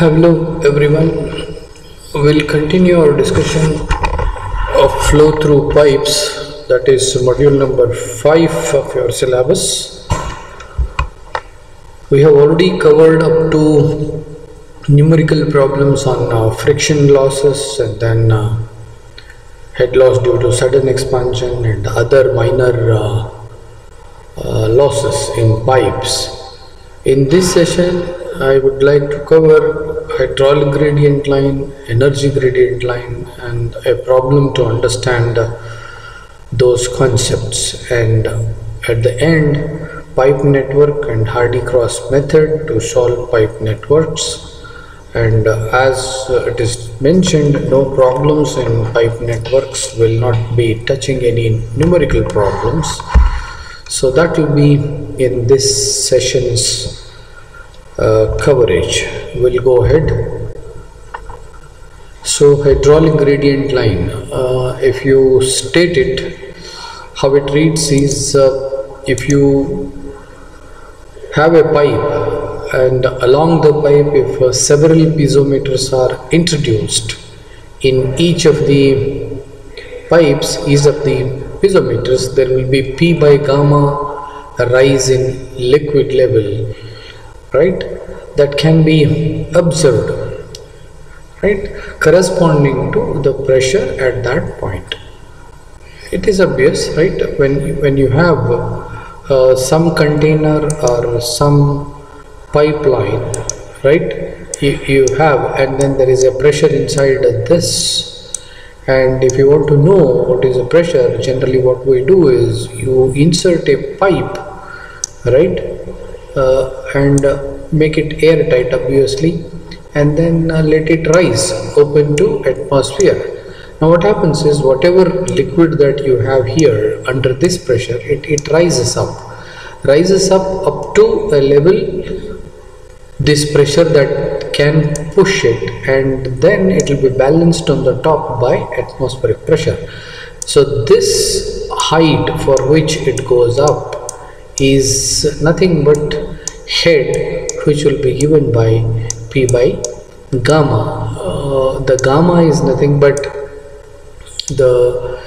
Hello everyone, we'll continue our discussion of flow through pipes, that is module number 5 of your syllabus. We have already covered up to numerical problems on friction losses and then head loss due to sudden expansion and other minor losses in pipes. In this session I would like to cover hydraulic gradient line, energy gradient line, and a problem to understand those concepts, and at the end pipe network and Hardy-Cross method to solve pipe networks. And as it is mentioned, no problems in pipe networks, will not be touching any numerical problems, so that will be in this session's coverage. We'll go ahead. So hydraulic gradient line, if you state it, how it reads is if you have a pipe and along the pipe if several piezometers are introduced in each of the pipes, each of the piezometers, there will be P by gamma rise in liquid level, right, that can be observed, right, corresponding to the pressure at that point. It is obvious, right, when you have some container or some pipeline, right, you have, and then there is a pressure inside this, and if you want to know what is the pressure, generally what we do is you insert a pipe, right, and make it airtight obviously, and then let it rise open to atmosphere. Now what happens is whatever liquid that you have here under this pressure, it rises up to a level, this pressure that can push it, and then it will be balanced on the top by atmospheric pressure. So this height for which it goes up is nothing but head, which will be given by P by gamma. The gamma is nothing but the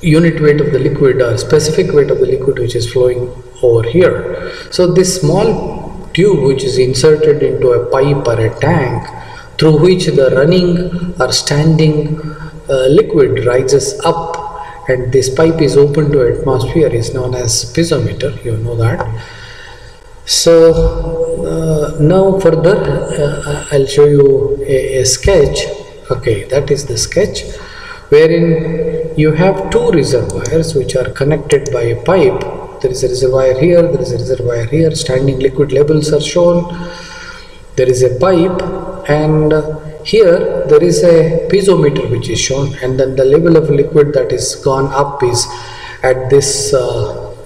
unit weight of the liquid or specific weight of the liquid which is flowing over here. So this small tube which is inserted into a pipe or a tank through which the running or standing liquid rises up, and this pipe is open to atmosphere, is known as piezometer, you know that. So now further I'll show you a sketch. Okay, that is the sketch wherein you have two reservoirs which are connected by a pipe. There is a reservoir here, there is a reservoir here, standing liquid levels are shown, there is a pipe, and here there is a piezometer which is shown, and then the level of liquid that is gone up is at this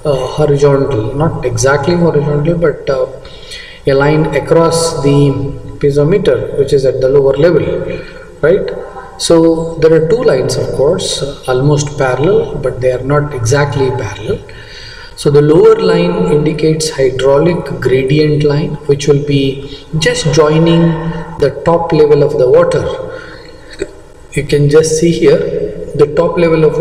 horizontal, not exactly horizontal, but a line across the piezometer which is at the lower level, right? So there are two lines, of course, almost parallel, but they are not exactly parallel. So the lower line indicates hydraulic gradient line, which will be just joining the top level of the water. You can just see here the top level of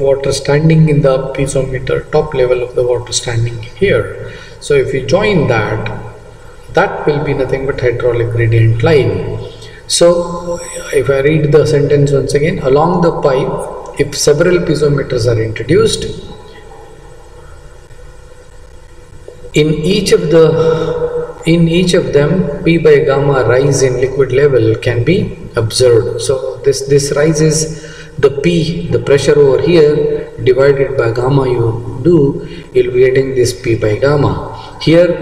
water standing in the piezometer, top level of the water standing here. So if you join that will be nothing but hydraulic gradient line. So if I read the sentence once again, along the pipe if several piezometers are introduced, in each of them P by gamma rise in liquid level can be observed. So this rise is the P, the pressure over here, divided by gamma you'll be getting this P by gamma. Here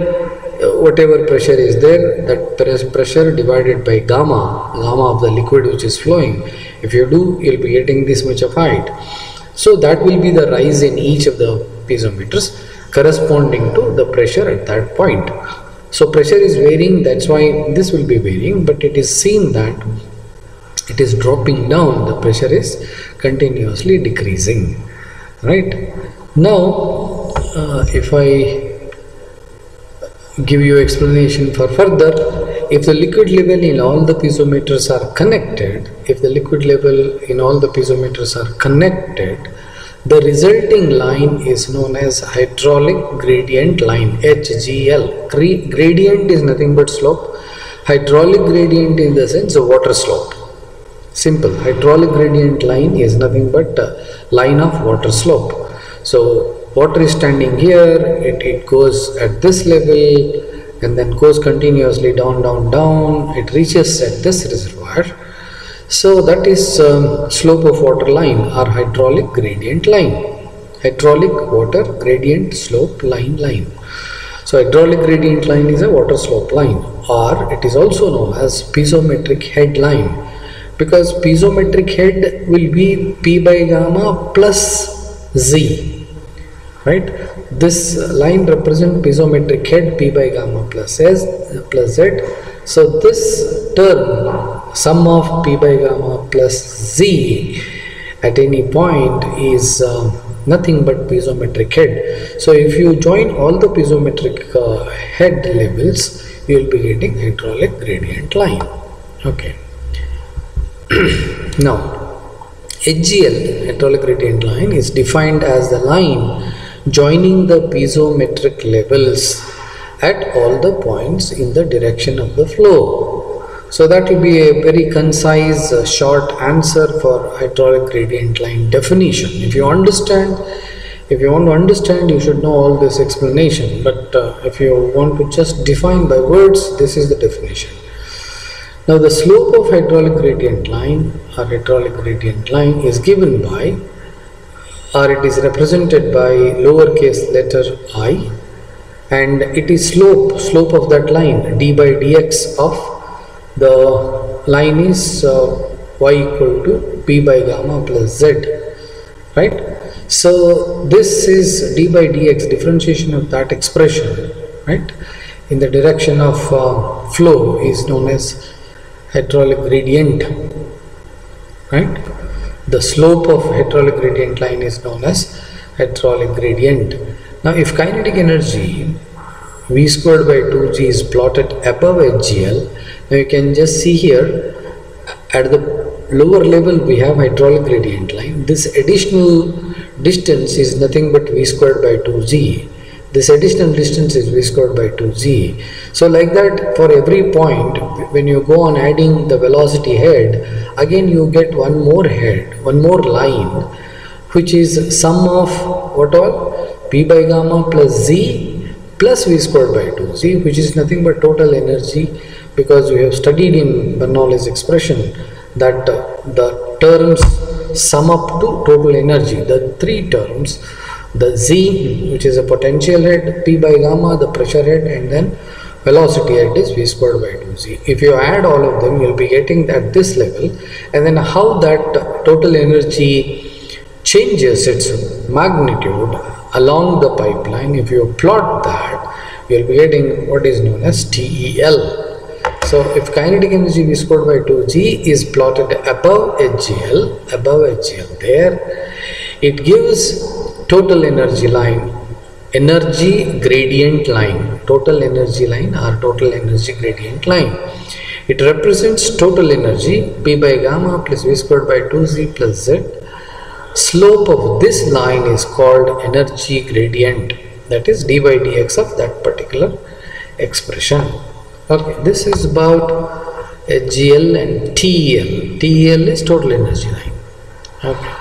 whatever pressure is there, that pressure divided by gamma of the liquid which is flowing, if you do, you'll be getting this much of height. So that will be the rise in each of the piezometers corresponding to the pressure at that point. So pressure is varying, that's why this will be varying, but it is seen that it is dropping down, the pressure is continuously decreasing, right? Now if I give you explanation for further, if the liquid level in all the piezometers are connected, the resulting line is known as hydraulic gradient line, HGL. Gradient is nothing but slope. Hydraulic gradient in the sense of water slope. Simple. Hydraulic gradient line is nothing but line of water slope. So water is standing here, it goes at this level and then goes continuously down, it reaches at this reservoir. So that is slope of water line or hydraulic gradient line. Hydraulic water gradient slope line. So hydraulic gradient line is a water slope line, or it is also known as piezometric head line, because piezometric head will be P by gamma plus Z, right? This line represents piezometric head P by gamma plus Z. So this term, sum of P by gamma plus Z at any point is nothing but piezometric head. So if you join all the piezometric head levels, you will be getting hydraulic gradient line. Okay. Now, HGL, hydraulic gradient line, is defined as the line joining the piezometric levels at all the points in the direction of the flow. So that will be a very concise, short answer for hydraulic gradient line definition. If you want to understand, you should know all this explanation. But if you want to just define by words, this is the definition. Now the slope of hydraulic gradient line or hydraulic gradient line is given by, or it is represented by lowercase letter I, and it is slope of that line, d by dx of the line is y equal to P by gamma plus Z, right? So this is d by dx, differentiation of that expression, right, in the direction of flow is known as hydraulic gradient, right? The slope of hydraulic gradient line is known as hydraulic gradient. Now if kinetic energy V squared by 2G is plotted above HGL, now you can just see here at the lower level we have hydraulic gradient line. This additional distance is nothing but V squared by 2G. This additional distance is V squared by 2G. So like that, for every point, when you go on adding the velocity head, again you get one more head, one more line, which is sum of what all? P by gamma plus Z plus V squared by 2Z, which is nothing but total energy, because we have studied in Bernoulli's expression that the terms sum up to total energy. The three terms, the Z, which is a potential head, P by gamma, the pressure head, and then velocity head is V squared by 2Z. If you add all of them, you'll be getting at this level, and then how that total energy changes its magnitude along the pipeline. If you plot that, you'll be getting what is known as TEL. So if kinetic energy V squared by 2G is plotted above HGL there, it gives total energy line, energy gradient line, total energy line or total energy gradient line. It represents total energy P by gamma plus V squared by 2Z plus Z. Slope of this line is called energy gradient, that is d by dx of that particular expression. Okay, this is about HGL and TEL. TEL is total energy line. Okay.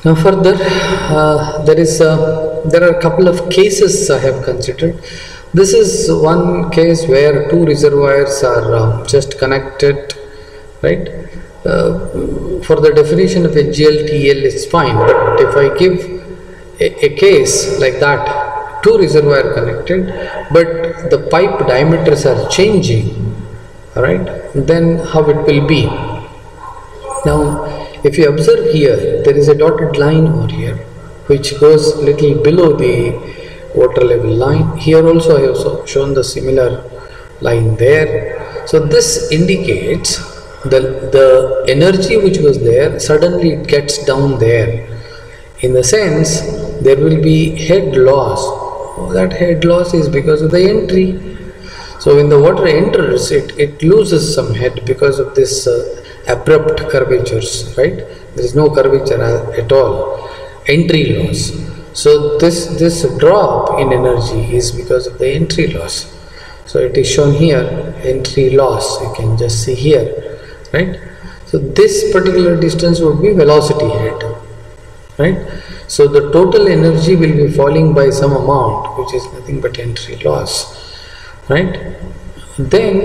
Now further, there are a couple of cases I have considered. This is one case where two reservoirs are just connected, right? For the definition of HGL, TL is fine, but if I give a case like that, two reservoirs connected, but the pipe diameters are changing, right, then how it will be? Now, if you observe here, there is a dotted line over here, which goes little below the water level line. Here also I have shown the similar line there. So this indicates the energy which was there, suddenly it gets down there. In the sense, there will be head loss. That head loss is because of the entry. So when the water enters, it loses some head because of this abrupt curvatures, right? There is no curvature at all, entry loss. So this drop in energy is because of the entry loss. So it is shown here, entry loss, you can just see here, right? So this particular distance would be velocity head, right? So the total energy will be falling by some amount, which is nothing but entry loss, right? Then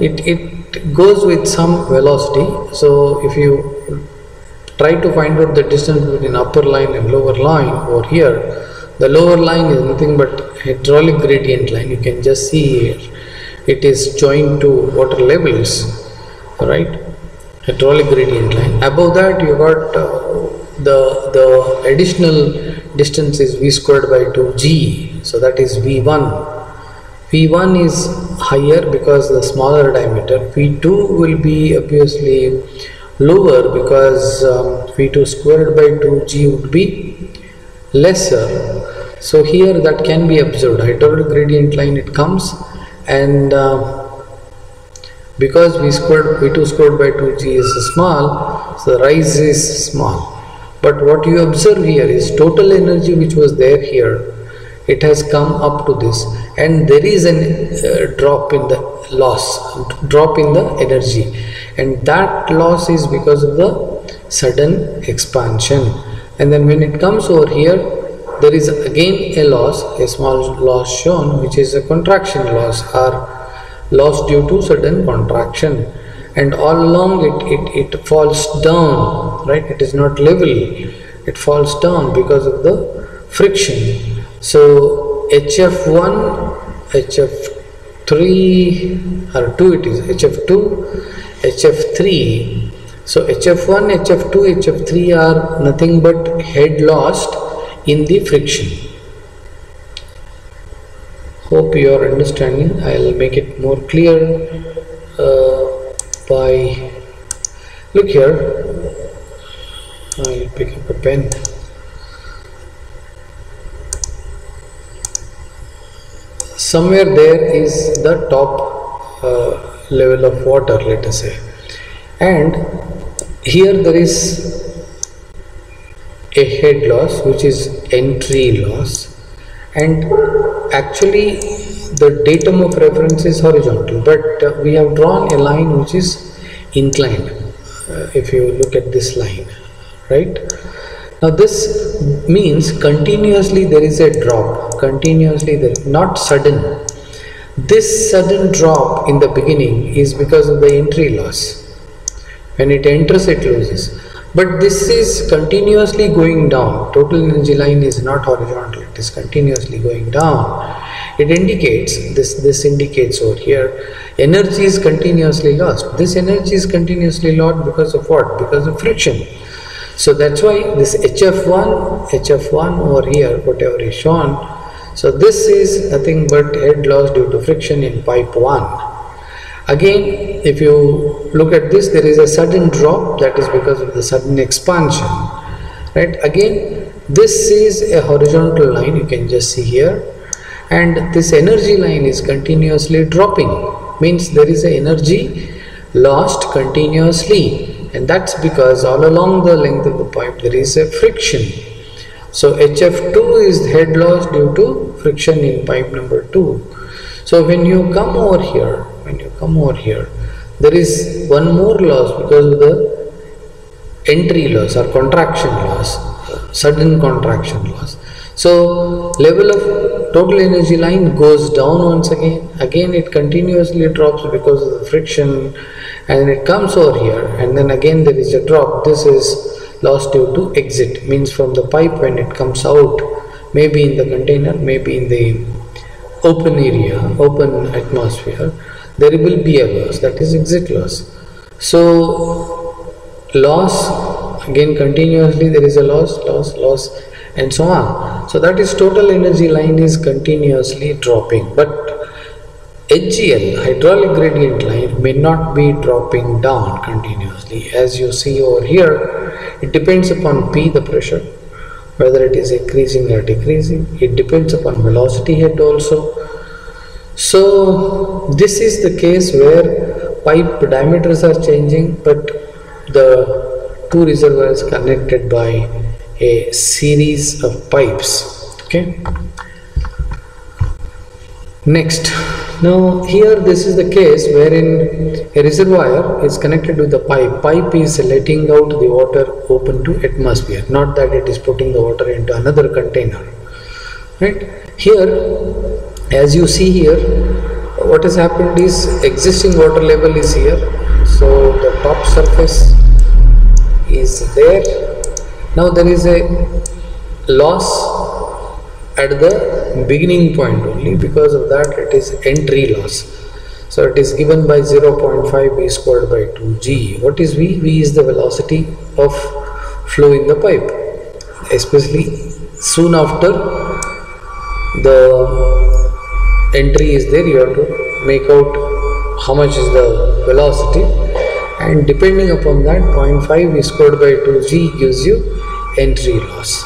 it goes with some velocity. So if you try to find out the distance between upper line and lower line over here, the lower line is nothing but hydraulic gradient line. You can just see here, it is joined to water levels, right? Hydraulic gradient line. Above that you got the additional distance is v squared by 2g, so that is v1. v1 is higher because the smaller diameter. v2 will be obviously lower because v2 squared by 2g would be lesser. So here that can be observed, hydraulic gradient line it comes, and because v2 squared by 2g is small, so the rise is small. But what you observe here is total energy which was there here, it has come up to this, and there is a drop in the loss, drop in the energy, and that loss is because of the sudden expansion. And then when it comes over here, there is again a loss, a small loss shown, which is a contraction loss or loss due to sudden contraction, and all along it falls down, right? It is not level, it falls down because of the friction. So HF1, HF3 or 2, it is HF2, HF3. So HF1, HF2, HF3 are nothing but head lost in the friction. Hope you are understanding. I'll make it more clear by, look here, I'll pick up a pen. Somewhere there is the top level of water, let us say, and here there is a head loss which is entry loss, and actually the datum of reference is horizontal, but we have drawn a line which is inclined. If you look at this line, right? Now this means continuously there is a drop, continuously there, not sudden. This sudden drop in the beginning is because of the entry loss. When it enters, it loses. But this is continuously going down. Total energy line is not horizontal, it is continuously going down. It indicates, this indicates over here, energy is continuously lost. This energy is continuously lost because of what? Because of friction. So that's why this HF1 over here, whatever is shown, so this is nothing but head loss due to friction in pipe 1. Again, if you look at this, there is a sudden drop, that is because of the sudden expansion, right? Again, this is a horizontal line, you can just see here, and this energy line is continuously dropping, means there is a energy lost continuously. And that's because all along the length of the pipe there is a friction. So HF2 is head loss due to friction in pipe number 2. So when you come over here, there is one more loss because of the entry loss or contraction loss, sudden contraction loss. So level of total energy line goes down once again. Again it continuously drops because of the friction, and it comes over here, and then again there is a drop. This is loss due to exit, means from the pipe when it comes out, maybe in the container, maybe in the open area, open atmosphere, there will be a loss, that is exit loss. So loss, again continuously there is a loss, and so on. So that is total energy line is continuously dropping, but HGL, hydraulic gradient line, may not be dropping down continuously. As you see over here, it depends upon P, the pressure, whether it is increasing or decreasing. It depends upon velocity head also. So this is the case where pipe diameters are changing, but the two reservoirs connected by a series of pipes. Okay. Next, now here this is the case wherein a reservoir is connected with the pipe. Pipe is letting out the water open to atmosphere, not that it is putting the water into another container. Right? Here, as you see here, what has happened is existing water level is here. So the top surface is there. Now there is a loss at the beginning point only. Because of that, it is entry loss. So it is given by 0.5 v squared by 2g. What is v? V is the velocity of flow in the pipe, especially soon after the entry is there. You have to make out how much is the velocity, and depending upon that, 0.5 v squared by 2g gives you entry loss.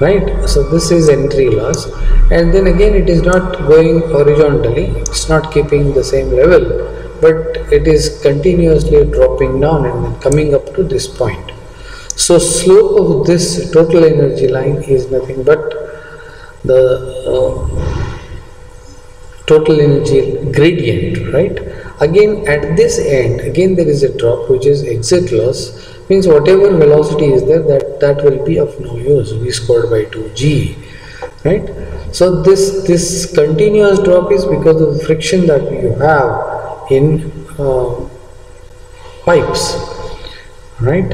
Right, so this is entry loss, and then again it is not going horizontally, it's not keeping the same level, but it is continuously dropping down and then coming up to this point. So slope of this total energy line is nothing but the total energy gradient, right? Again at this end, again there is a drop, which is exit loss. Means whatever velocity is there, that will be of no use, v squared by 2g, right? So this continuous drop is because of the friction that you have in pipes, right?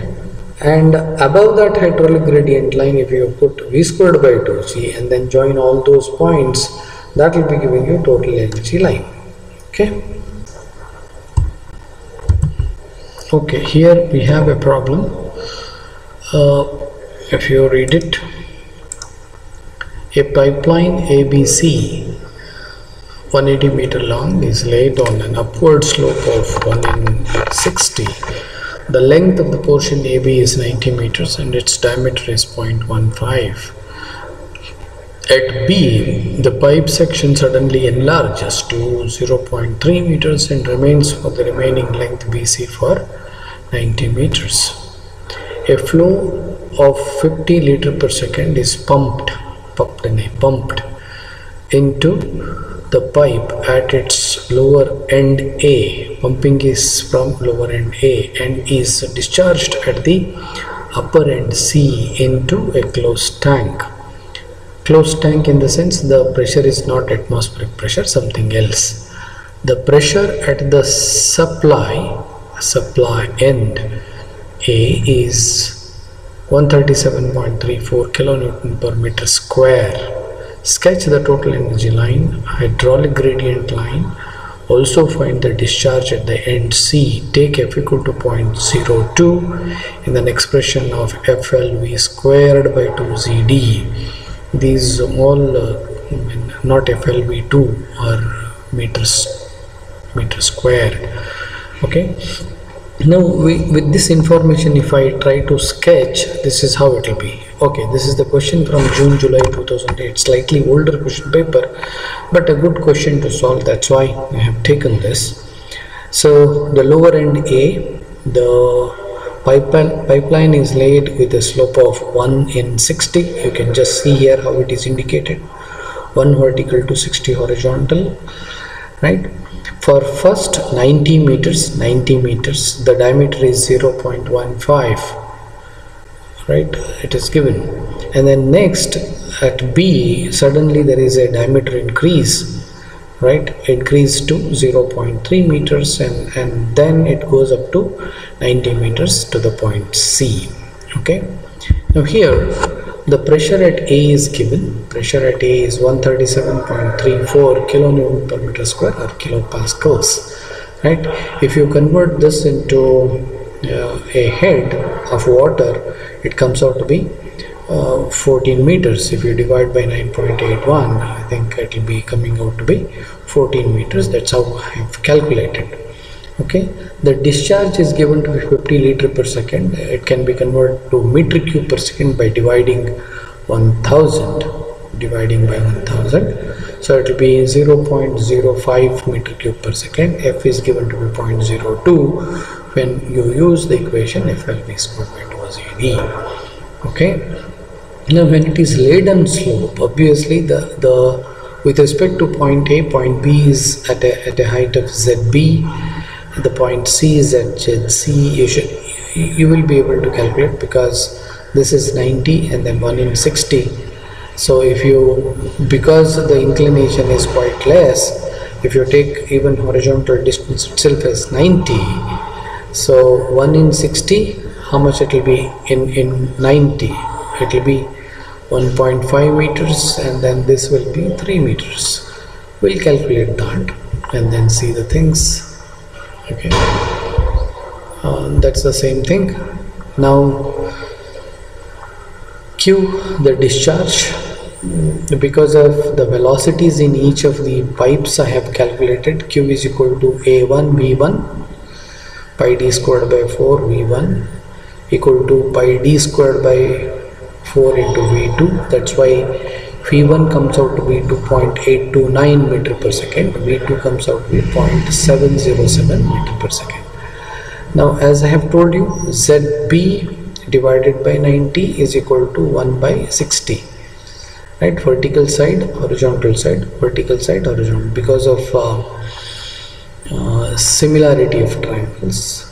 And above that hydraulic gradient line, if you put v squared by 2g and then join all those points, that will be giving you total energy line. Okay. Okay, here we have a problem. If you read it, a pipeline ABC 180 meter long is laid on an upward slope of 1 in 60. The length of the portion AB is 90 meters and its diameter is 0.15. At B, the pipe section suddenly enlarges to 0.3 meters and remains for the remaining length BC for 90 meters. A flow of 50 liter per second is pumped into the pipe at its lower end A. Pumping is from lower end A and is discharged at the upper end C into a closed tank. Closed tank in the sense the pressure is not atmospheric pressure, something else. The pressure at the supply end A is 137.34 kilonewton per meter square. Sketch the total energy line, hydraulic gradient line. Also find the discharge at the end C. Take F equal to 0.02 in an expression of FLV squared by 2ZD. These all not FLV2 or meter square. Okay. Now with this information, if I try to sketch, this is how it will be. Okay, this is the question from July 2008. Slightly older question paper, but a good question to solve. That's why I have taken this. So the lower end A, the pipeline is laid with a slope of 1 in 60. You can just see here how it is indicated, 1 vertical to 60 horizontal, right? For first 90 meters, the diameter is 0.15, right? It is given. And then next at B, suddenly there is a diameter increase, right? Increase to 0.3 meters and then it goes up to 90 meters to the point C. Okay. Now here the pressure at A is given. Pressure at A is 137.34 kilonewton per meter square or kilopascals, right? If you convert this into a head of water, it comes out to be 14 meters. If you divide by 9.81, I think it will be coming out to be 14 meters. That's how I have calculated. Okay, the discharge is given to 50 liter per second. It can be converted to meter cube per second by dividing 1000, So it will be 0.05 meter cube per second. F is given to be 0.02 when you use the equation FLV squared by 2ZD. Okay. Now when it is laden slope, obviously the with respect to point A, point B is at a height of ZB, the point C is at ZC. You will be able to calculate, because this is 90 and then 1 in 60. So if you, because the inclination is quite less, if you take even horizontal distance itself as 90, so 1 in 60, how much it will be in 90? It will be 1.5 meters, and then this will be 3 meters. We'll calculate that and then see the things. Okay, that's the same thing. Now Q, the discharge, because of the velocities in each of the pipes I have calculated. Q is equal to A1 V1 pi d squared by 4 V1 equal to pi d squared by 4 into V2. That's why V1 comes out to be 2.829 meter per second. V2 comes out to be 0.707 meter per second. Now, as I have told you, ZB divided by 90 is equal to 1 by 60. Right? Vertical side, horizontal side, vertical side, horizontal, because of similarity of triangles,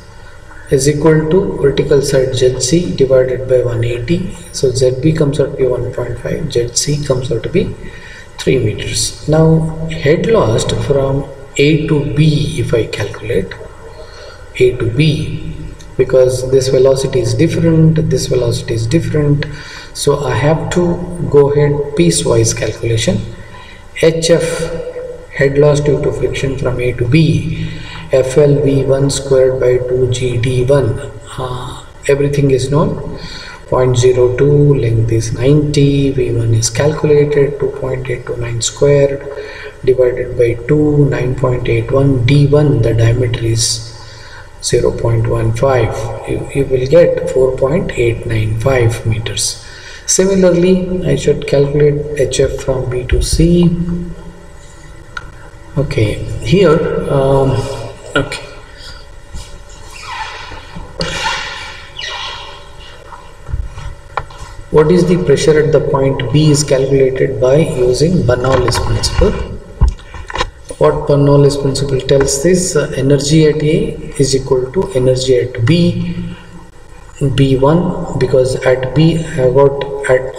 is equal to vertical side ZC divided by 180. So ZB comes out to be 1.5, ZC comes out to be 3 meters. Now head lost from A to B, if I calculate A to B, because this velocity is different, this velocity is different, so I have to go ahead piecewise calculation. HF, head loss due to friction from A to B, FLV1 squared by 2GD1, everything is known. 0.02, length is 90, V1 is calculated, 2.829 squared divided by 2, 9.81, D1, the diameter is 0.15, you will get 4.895 meters. Similarly, I should calculate HF from B to C. Okay, here, okay. What is the pressure at the point B is calculated by using Bernoulli's principle. What Bernoulli's principle tells this, energy at A is equal to energy at B, B1, because at B I have got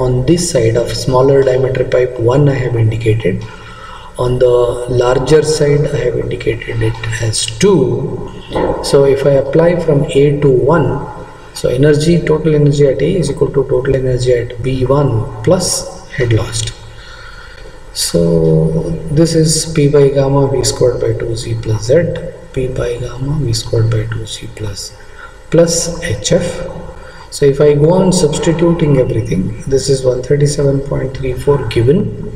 on this side of smaller diameter pipe 1 I have indicated, on the larger side I have indicated it as 2. So if I apply from A to 1, so energy, total energy at A is equal to total energy at B1 plus head lost. So this is P by gamma V squared by 2Z plus Z, P by gamma V squared by 2Z plus HF. So if I go on substituting everything, this is 137.34 given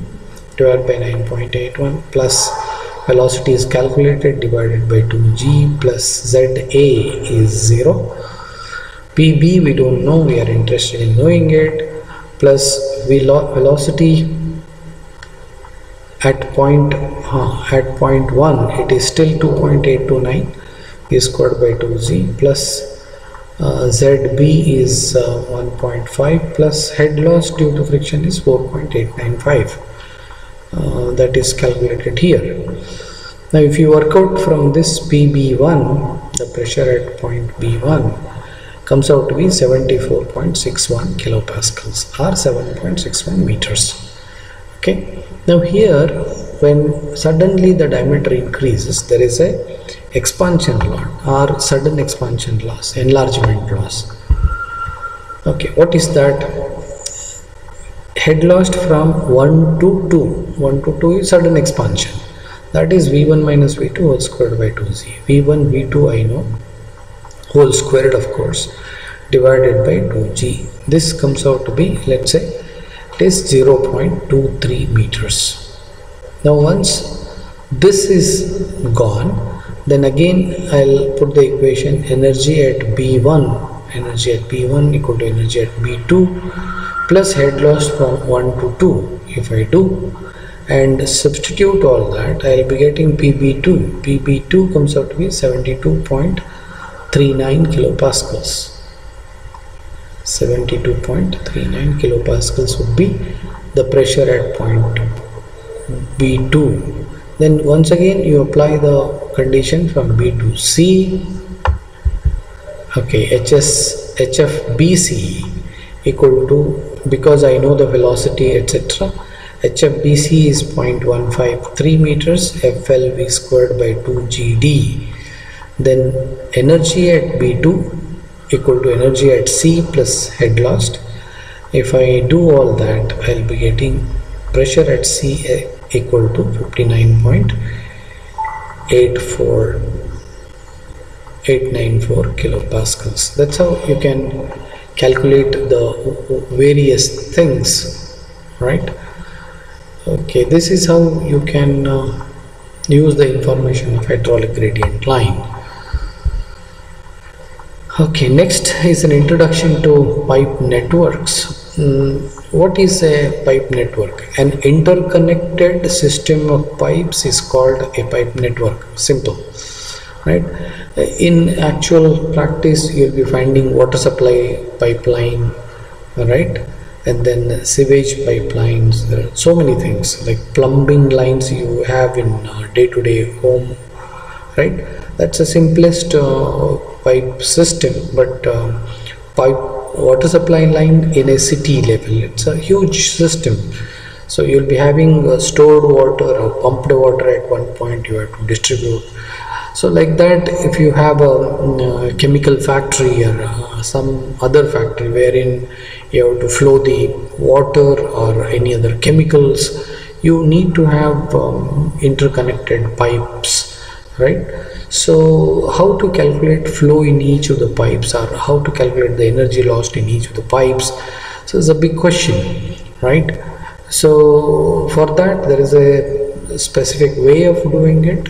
divided by 9.81 plus velocity is calculated divided by 2G plus ZA is 0. PB we don't know, we are interested in knowing it, plus velocity at point 1 it is still 2.829 V squared by 2Z plus ZB is 1.5 plus head loss due to friction is 4.895. That is calculated here. Now if you work out from this PB1, the pressure at point B1 comes out to be 74.61 kilopascals or 7.61 meters. Okay. Now here, when suddenly the diameter increases, there is a expansion loss or sudden expansion loss, enlargement loss. Okay, what is that? Head lost from 1 to 2. 1 to 2 is sudden expansion. That is V1 minus V2 whole squared by 2Z. V1, V2 I know, whole squared of course, divided by 2G. This comes out to be, let's say, it is 0.23 meters. Now once this is gone, then again I'll put the equation energy at B1 equal to energy at B2 plus head loss from 1 to 2. If I do, and substitute all that, I'll be getting PB2. PB2 comes out to be 72.39 kilopascals. 72.39 kilopascals would be the pressure at point B2. Then once again you apply the condition from B to C. Okay, HFBC equal to, because I know the velocity etc., HFBC is 0.153 meters, FLV squared by 2GD. Then energy at B2 equal to energy at C plus head lost. If I do all that, I'll be getting pressure at C equal to 59.894 kilopascals. That's how you can calculate the various things, right? Okay, this is how you can use the information of hydraulic gradient line. Okay, next is an introduction to pipe networks. What is a pipe network? An interconnected system of pipes is called a pipe network. Simple, right? In actual practice, you'll be finding water supply pipeline, right? And then sewage pipelines. There are so many things like plumbing lines you have in day-to-day home, right? That's the simplest pipe system, but pipe water supply line in a city level, it's a huge system. So you'll be having stored water or pumped water at one point you have to distribute. So like that, if you have a chemical factory or some other factory wherein you have to flow the water or any other chemicals, you need to have interconnected pipes, right? So how to calculate flow in each of the pipes, or how to calculate the energy lost in each of the pipes? So it's a big question, right? So for that there is a specific way of doing it.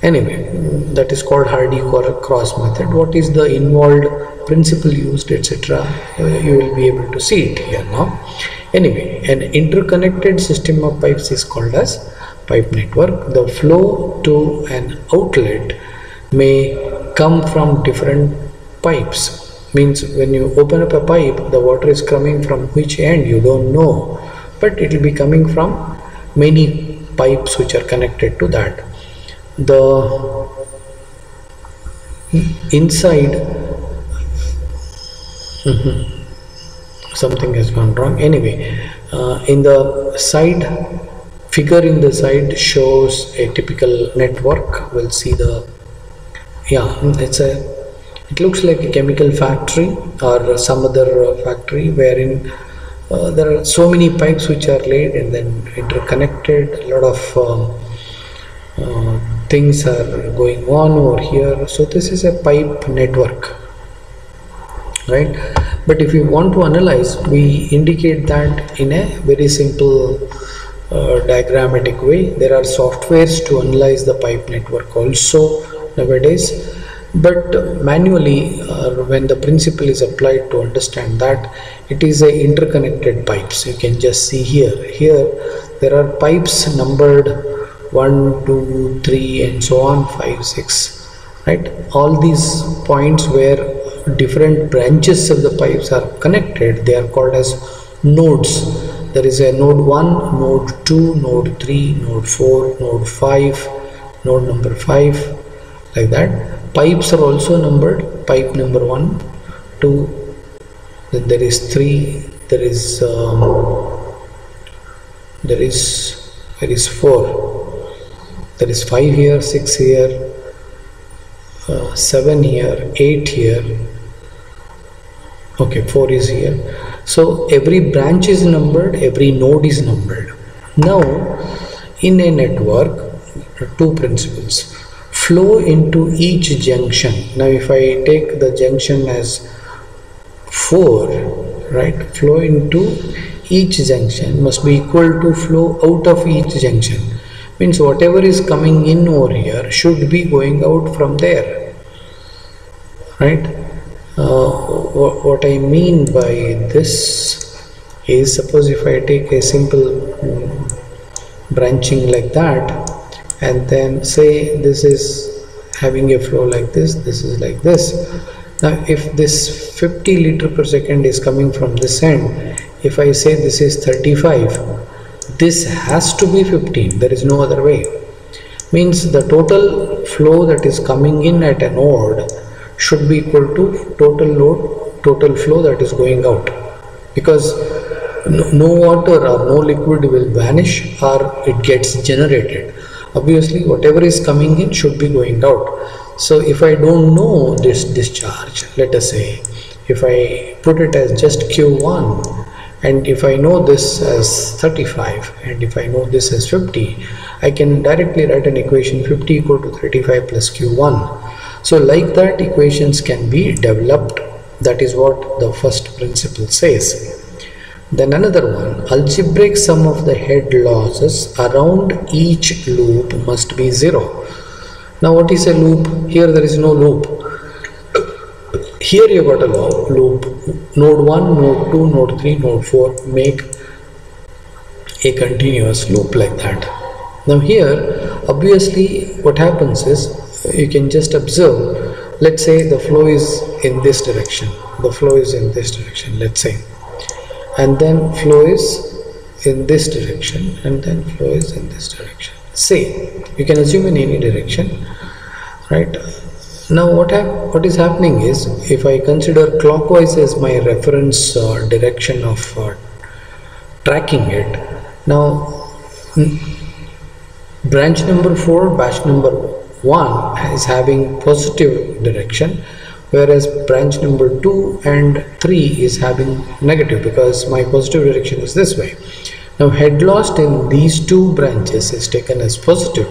Anyway, that is called Hardy-Cross method. What is the involved principle used, etc., you will be able to see it here now. Anyway, an interconnected system of pipes is called as pipe network. The flow to an outlet may come from different pipes. Means when you open up a pipe, the water is coming from which end you don't know, but it will be coming from many pipes which are connected to that. The inside something has gone wrong. Anyway, in the side figure, in the side shows a typical network. We'll see the, it looks like a chemical factory or some other factory wherein there are so many pipes which are laid and then interconnected. A lot of things are going on over here. So this is a pipe network, right? But if you want to analyze, we indicate that in a very simple diagrammatic way. There are softwares to analyze the pipe network also nowadays, but manually, when the principle is applied to understand that, it is a interconnected pipes. You can just see here there are pipes numbered 1, 2, 3 and so on, 5, 6, right? All these points where different branches of the pipes are connected, they are called as nodes. There is a node 1, node 2, node 3, node 4, node 5, node number 5, like that. Pipes are also numbered, pipe number 1, 2, then there is 3, there is 4, there is 5 here, 6 here, 7 here, 8 here, okay, 4 is here. So every branch is numbered, every node is numbered. Now in a network, two principles: flow into each junction. Now if I take the junction as 4, right, flow into each junction must be equal to flow out of each junction. Means whatever is coming in over here should be going out from there, right? What I mean by this is, suppose if I take a simple branching like that, and then say this is having a flow like this is like this. Now if this 50 liter per second is coming from this end, if I say this is 35, this has to be 15, there is no other way. Means the total flow that is coming in at a node should be equal to total flow that is going out, because no water or no liquid will vanish or it gets generated. Obviously whatever is coming in should be going out. So if I don't know this discharge, let us say if I put it as just Q1, and if I know this as 35 and if I know this as 50, I can directly write an equation 50 equal to 35 plus Q1. So like that equations can be developed. That is what the first principle says. Then another one, algebraic sum of the head losses around each loop must be 0. Now what is a loop? Here there is no loop. Here you got a loop. Node 1, node 2, node 3, node 4 make a continuous loop like that. Now here obviously what happens is, you can just observe, let's say the flow is in this direction, the flow is in this direction, let's say, and then flow is in this direction, and then flow is in this direction. Say you can assume in any direction, right? Now what is happening is, if I consider clockwise as my reference direction of tracking it, now branch number 4, batch number 1 is having positive direction, whereas branch number 2 and 3 is having negative, because my positive direction is this way. Now head lost in these two branches is taken as positive,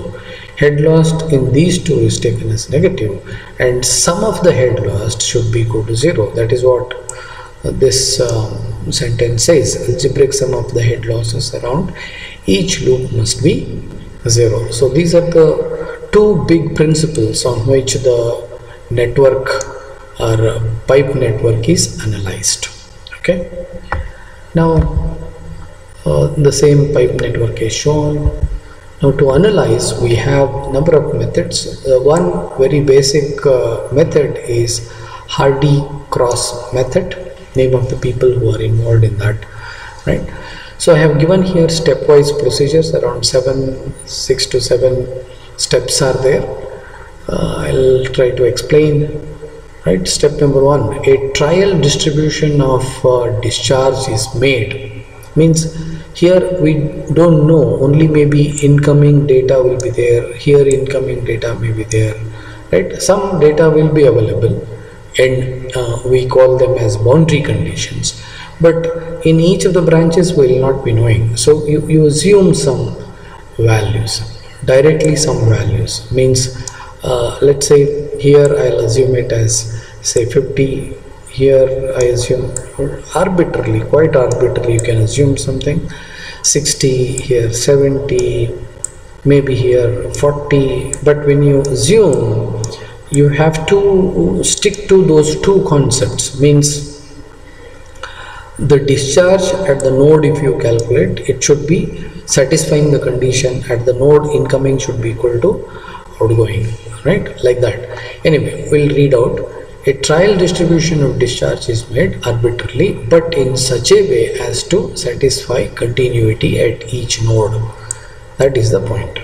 head lost in these two is taken as negative, and sum of the head lost should be equal to 0. That is what this sentence says, algebraic sum of the head losses around each loop must be 0. So these are the two big principles on which the network or pipe network is analyzed. Okay, now the same pipe network is shown. Now to analyze, we have number of methods. One very basic method is Hardy-Cross method, name of the people who are involved in that, right? So I have given here stepwise procedures, around 6 to 7 steps are there. I'll try to explain. Right, step number 1, a trial distribution of discharge is made. Means here we don't know, only maybe incoming data will be there, here incoming data may be there, right? Some data will be available, and we call them as boundary conditions, but in each of the branches we will not be knowing. So you assume some values, directly some values. Means let's say here I'll assume it as say 50, here I assume arbitrarily, quite arbitrarily you can assume something, 60, here 70, maybe here 40, but when you assume, you have to stick to those two concepts. Means the discharge at the node, if you calculate, it should be satisfying the condition at the node incoming should be equal to outgoing, right? Like that. Anyway, we'll read out. A trial distribution of discharge is made arbitrarily, but in such a way as to satisfy continuity at each node. That is the point.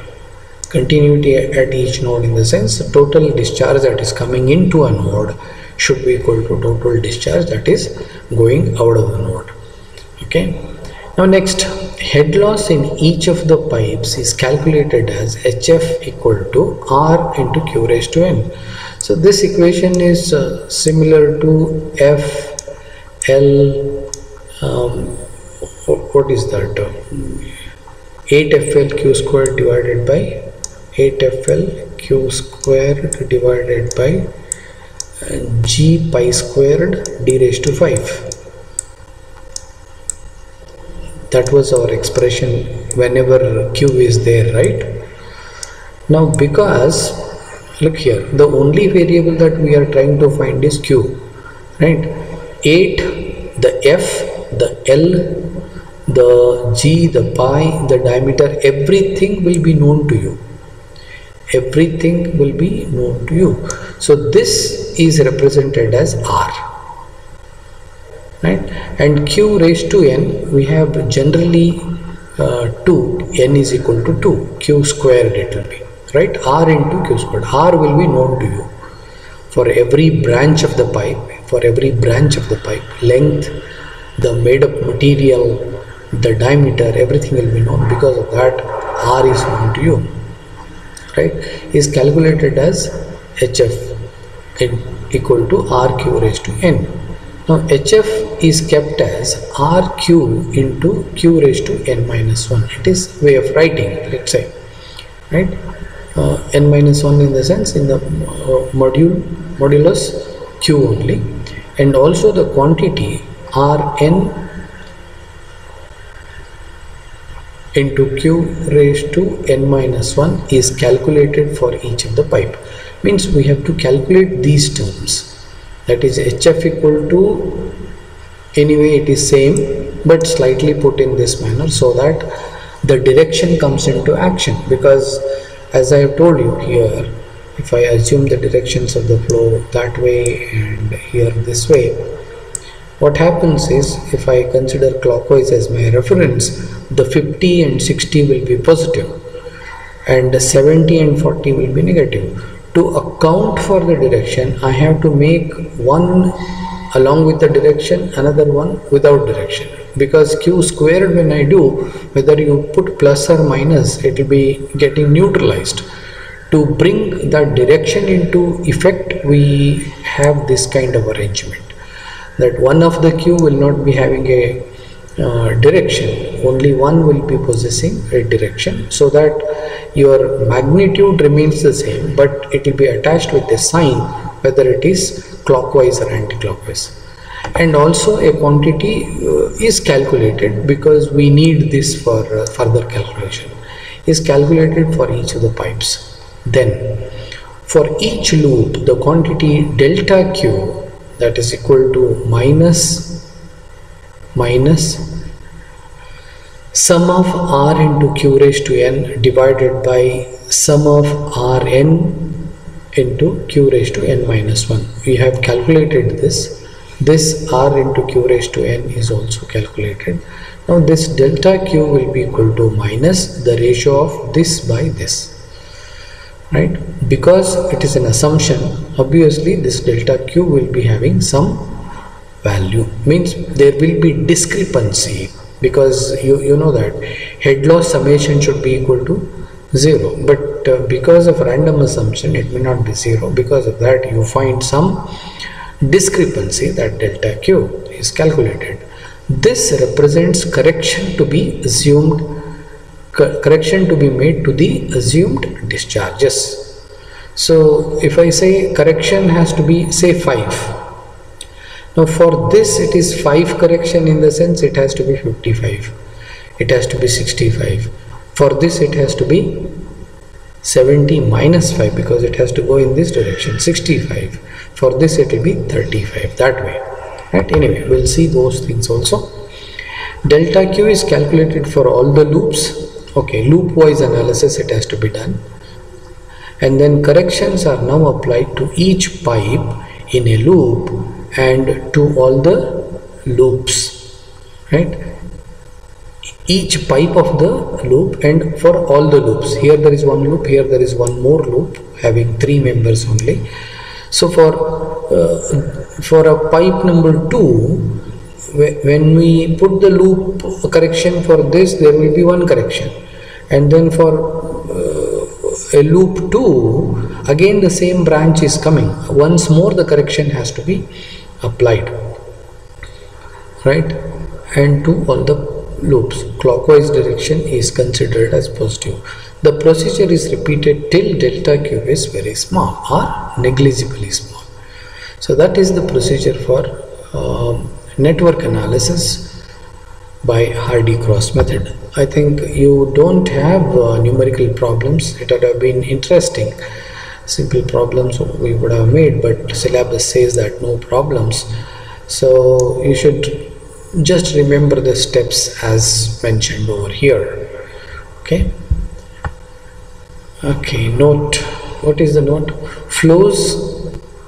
Continuity at each node, in the sense the total discharge that is coming into a node should be equal to total discharge that is going out of the node. Okay. Now next, head loss in each of the pipes is calculated as HF equal to R into Q raised to N. So this equation is similar to F L, what is that, 8FL Q squared divided by 8FL Q squared divided by G pi squared D raised to 5. That was our expression whenever Q is there, right? Now because look here, the only variable that we are trying to find is Q, right? 8, the F, the L, the G, the pi, the diameter, everything will be known to you. Everything will be known to you. So this is represented as R, right? And Q raised to n, we have generally 2, n is equal to 2, Q squared it will be, right? R into Q squared. R will be known to you for every branch of the pipe, length, the made up material, the diameter, everything will be known. Because of that, R is known to you, right? Is calculated as HF equal to RQ raised to n. Now HF is kept as RQ into Q raised to n minus 1. It is way of writing, let's say, right? N minus 1 in the sense in the modulus Q only, and also the quantity Rn into Q raised to n minus 1 is calculated for each of the pipe. Means we have to calculate these terms. That is HF equal to, anyway it is same but slightly put in this manner so that the direction comes into action. Because as I have told you here, if I assume the directions of the flow that way and here this way, what happens is, if I consider clockwise as my reference, the 50 and 60 will be positive and 70 and 40 will be negative. To account for the direction, I have to make one along with the direction, another one without direction. Because Q squared, when I do, whether you put plus or minus, it will be getting neutralized. To bring that direction into effect, we have this kind of arrangement, that one of the Q will not be having a direction, only one will be possessing a direction, so that your magnitude remains the same, but it will be attached with a sign whether it is clockwise or anti-clockwise. And also a quantity is calculated, because we need this for further calculation, is calculated for each of the pipes. Then for each loop, the quantity delta Q, that is equal to minus sum of R into Q raised to n divided by sum of Rn into Q raised to n minus 1. We have calculated this. This R into Q raised to n is also calculated. Now this delta Q will be equal to minus the ratio of this by this, right? Because it is an assumption, obviously this delta Q will be having some value, means there will be discrepancy, because you know that head loss summation should be equal to 0, but because of random assumption it may not be 0. Because of that, you find some discrepancy, that delta Q is calculated. This represents correction to be assumed, correction to be made to the assumed discharges. So if I say correction has to be, say, 5, now for this it is 5 correction, in the sense it has to be 55, it has to be 65. For this it has to be 70 minus 5, because it has to go in this direction, 65. For this it will be 35, that way, right? Anyway, we'll see those things also. Delta Q is calculated for all the loops. Okay, loop wise analysis it has to be done, and then corrections are now applied to each pipe in a loop and to all the loops, right? Each pipe of the loop and for all the loops. Here there is one loop, here there is one more loop having 3 members only. So for a pipe number 2, when we put the loop correction for this, there will be one correction, and then for a loop 2, again the same branch is coming. Once more the correction has to be applied, right? And to all the loops, clockwise direction is considered as positive. The procedure is repeated till delta Q is very small or negligibly small. So that is the procedure for network analysis by Hardy-Cross method. I think you don't have numerical problems. It would have been interesting. Simple problems we would have made, but syllabus says that no problems. So you should just remember the steps as mentioned over here. Okay. Okay, note. What is the note? Flows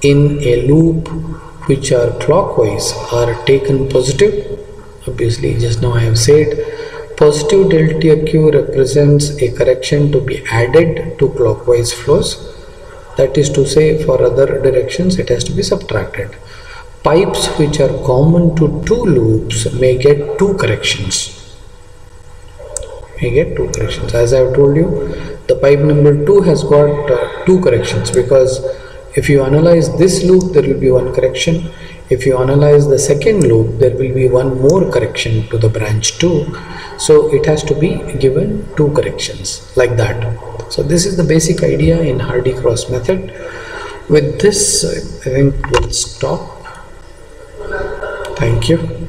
in a loop which are clockwise are taken positive. Obviously, just now I have said positive delta Q represents a correction to be added to clockwise flows. That is to say, for other directions it has to be subtracted. Pipes which are common to two loops may get two corrections. As I have told you, the pipe number 2 has got two corrections, because if you analyze this loop there will be one correction. If you analyze the second loop there will be one more correction to the branch 2. So it has to be given two corrections like that. So this is the basic idea in Hardy-Cross method. With this I think we'll stop. Thank you.